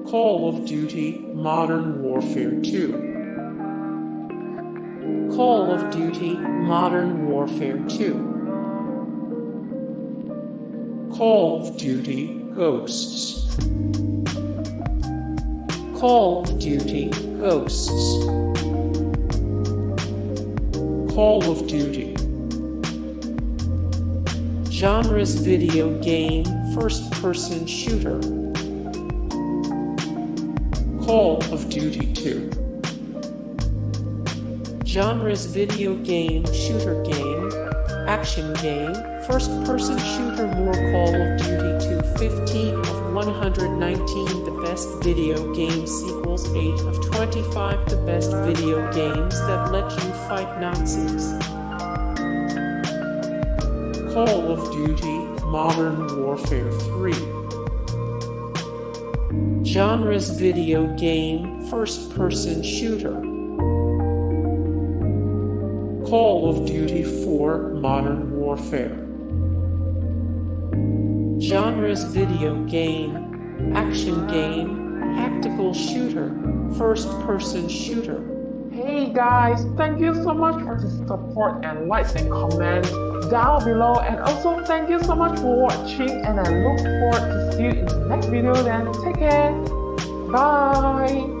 Call of Duty Modern Warfare 2. Call of Duty Modern Warfare 2. Call of Duty Ghosts. Call of Duty Ghosts. Call of Duty. Genres: video game, first-person shooter. Call of Duty 2. Genres: video game, shooter game, action game, first-person shooter. More Call of Duty 2. 15 of 119 the best video game sequels. 8 of 25 the best video games that let you fight Nazis. Call of Duty Modern Warfare 3. Genres: video game, first-person shooter. Call of Duty 4 Modern Warfare. Genres: video game, action game, tactical shooter, first-person shooter. Hey guys, thank you so much for the support and likes and comments down below, and also thank you so much for watching, and I look forward to see you in the next video. Then take care, bye.